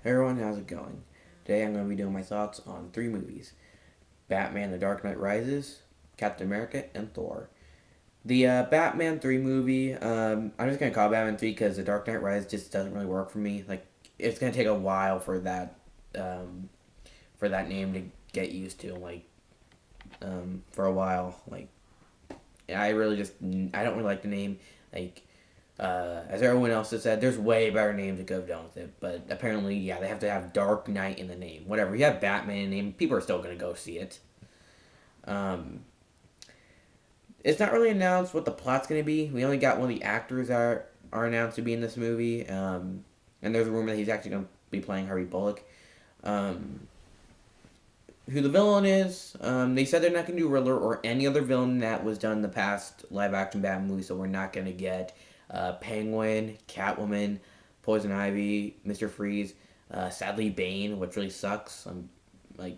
Hey everyone, how's it going? Today I'm going to be doing my thoughts on three movies: Batman The Dark Knight Rises, Captain America, and Thor. The Batman 3 movie, I'm just going to call it Batman 3 because The Dark Knight Rises just doesn't really work for me. Like, it's going to take a while um, for that name to get used to. Like, for a while. Like, I really just, I don't really like the name. Like, as everyone else has said, there's way better names that could have done with it. But apparently, yeah, they have to have Dark Knight in the name. Whatever. You have Batman in the name, people are still going to go see it. Um, it's not really announced what the plot's going to be. We only got one of the actors are announced to be in this movie. And there's a rumor that he's actually going to be playing Harvey Bullock. Um, who the villain is, they said they're not going to do Riddler or any other villain that was done in the past live action Batman movie, so we're not going to get Penguin, Catwoman, Poison Ivy, Mr. Freeze, sadly Bane, which really sucks. Like,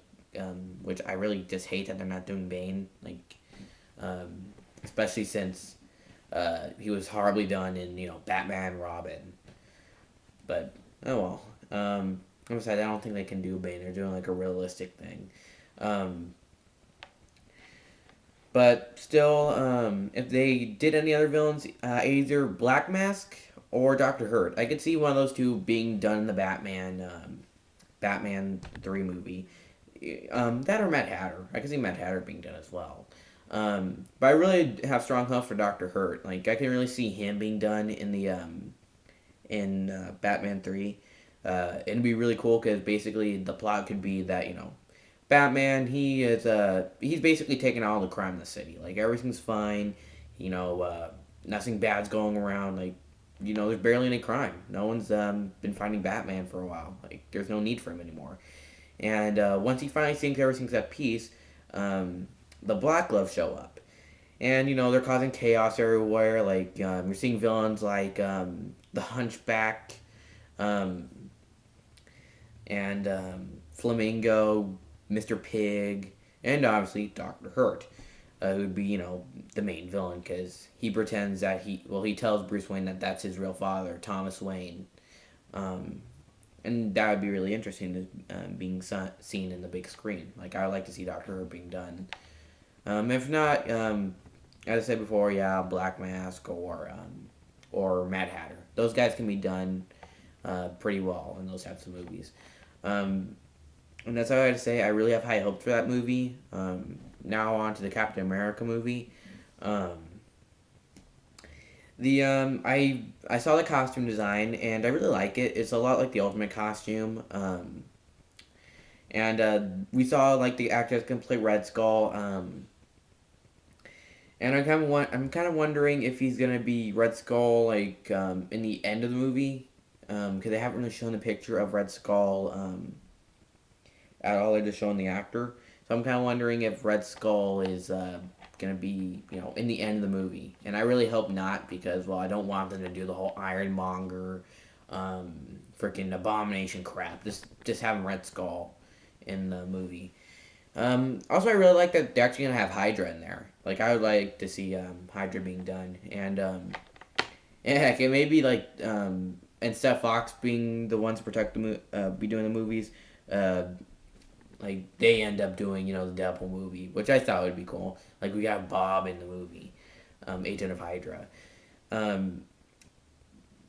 which I really just hate that they're not doing Bane, like, um, especially since he was horribly done in Batman Robin. But oh well. I'm sad. I don't think they can do Bane. They're doing like a realistic thing. Um, but still, if they did any other villains, either Black Mask or Doctor Hurt, I could see one of those two being done in the Batman 3 movie. That or Mad Hatter. I could see Mad Hatter being done as well. But I really have strong hopes for Doctor Hurt. Like I can really see him being done in the Batman 3. It'd be really cool because basically the plot could be that Batman, he's basically taking all the crime in the city. Like everything's fine, you know, nothing bad's going around. Like there's barely any crime. No one's been finding Batman for a while. Like there's no need for him anymore. And once he finally thinks everything's at peace, um, the Black Gloves show up, and they're causing chaos everywhere. Like you're seeing villains like the Hunchback, um, and Flamingo, Mr. Pig, and obviously Doctor Hurt, who would be the main villain because he pretends that he tells Bruce Wayne that that's his real father, Thomas Wayne, um, and that would be really interesting to being seen in the big screen. Like I would like to see Doctor Hurt being done. If not, as I said before, yeah, Black Mask or Mad Hatter. Those guys can be done pretty well in those types of movies. Um, and that's all I had to say. I really have high hopes for that movie. Now on to the Captain America movie. Um, I saw the costume design and I really like it. It's a lot like the Ultimate costume. And we saw like the actor that's gonna play Red Skull. And I'm kind of wondering if he's gonna be Red Skull like in the end of the movie. Because they haven't really shown a picture of Red Skull at all. They're just showing the actor. So I'm kind of wondering if Red Skull is gonna be in the end of the movie, and I really hope not because I don't want them to do the whole Ironmonger, freaking Abomination crap. Just having Red Skull in the movie. Also, I really like that they're actually gonna have Hydra in there. Like I would like to see Hydra being done, and heck, it may be like instead of Fox being the ones to protect be doing the movies, uh, like they end up doing the Deadpool movie, which I thought would be cool. Like we got Bob in the movie, Agent of Hydra, um,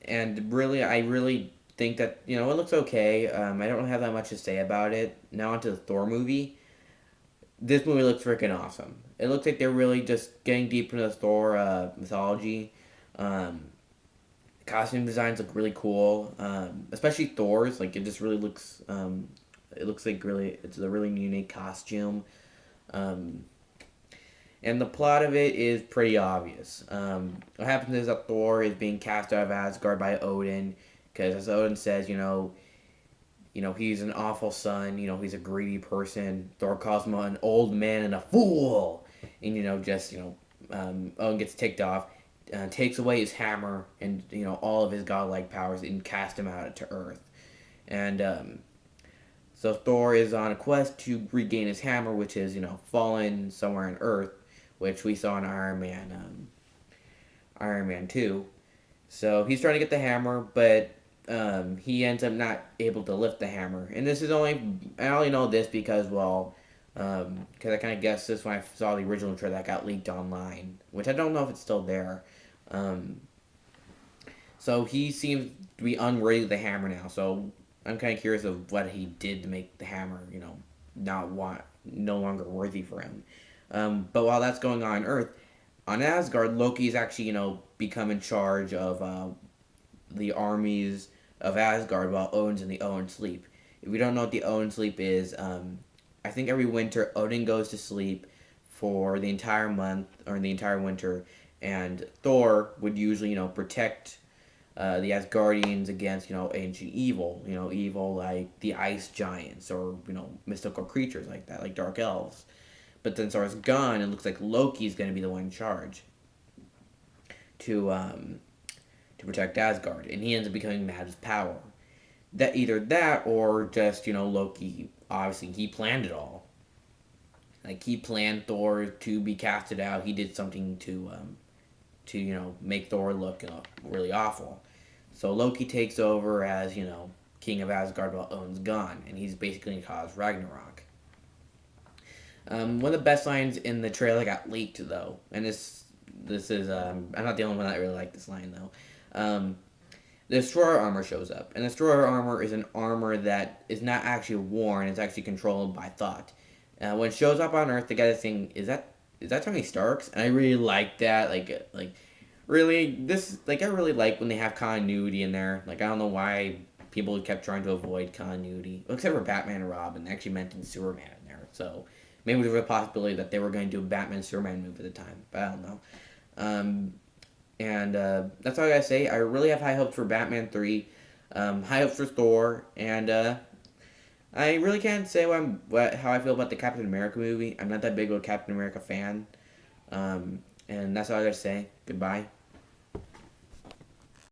and really I really think that it looks okay. I don't have that much to say about it. Now onto the Thor movie. This movie looks freaking awesome. It looks like they're really just getting deep into the Thor mythology. Um, Costume designs look really cool, especially Thor's. Like it just really looks. It looks like really it's a really unique costume, um, and the plot of it is pretty obvious. What happens is that Thor is being cast out of Asgard by Odin, because as Odin says, he's an awful son. He's a greedy person. Thor calls him an old man and a fool, and Odin gets ticked off, takes away his hammer and all of his godlike powers and cast him out to Earth. And so Thor is on a quest to regain his hammer, which is fallen somewhere on Earth, which we saw in Iron Man 2. So he's trying to get the hammer, but he ends up not able to lift the hammer. And this is I only know this because, well, because I kind of guessed this when I saw the original trailer that got leaked online, which I don't know if it's still there. Um, so he seems to be unworthy of the hammer now. So I'm kind of curious of what he did to make the hammer, no longer worthy for him. But while that's going on Earth, on Asgard, Loki's actually, become in charge of the armies of Asgard while Odin's in the Odin sleep. If we don't know what the Odin sleep is, I think every winter Odin goes to sleep for the entire month or the entire winter, and Thor would usually, protect the Asgardians against, ancient evil, evil like the ice giants or, mystical creatures like that, like dark elves. But since Thor's gone, it looks like Loki's going to be the one in charge to protect Asgard, and he ends up becoming mad as power. That either that or just Loki. Obviously, he planned it all. Like he planned Thor to be casted out. He did something to make Thor look really awful. So Loki takes over as king of Asgard while Odin's gone, and he's basically gonna cause Ragnarok. One of the best lines in the trailer got leaked though, and this is I'm not the only one that really liked this line though. The Destroyer armor shows up, and the Destroyer armor is an armor that is not actually worn; it's actually controlled by thought. When it shows up on Earth, the guy is saying, "Is that Tony Stark's?" And I really like that. Really, I really like when they have continuity in there. Like I don't know why people kept trying to avoid continuity, well, except for Batman and Robin. They actually mentioned Superman in there, so maybe there's a possibility that they were going to do a Batman Superman movie at the time, but I don't know. Um, and that's all I gotta say. I really have high hopes for Batman 3, high hopes for Thor, and I really can't say how I feel about the Captain America movie. I'm not that big of a Captain America fan. And that's all I gotta say. Goodbye.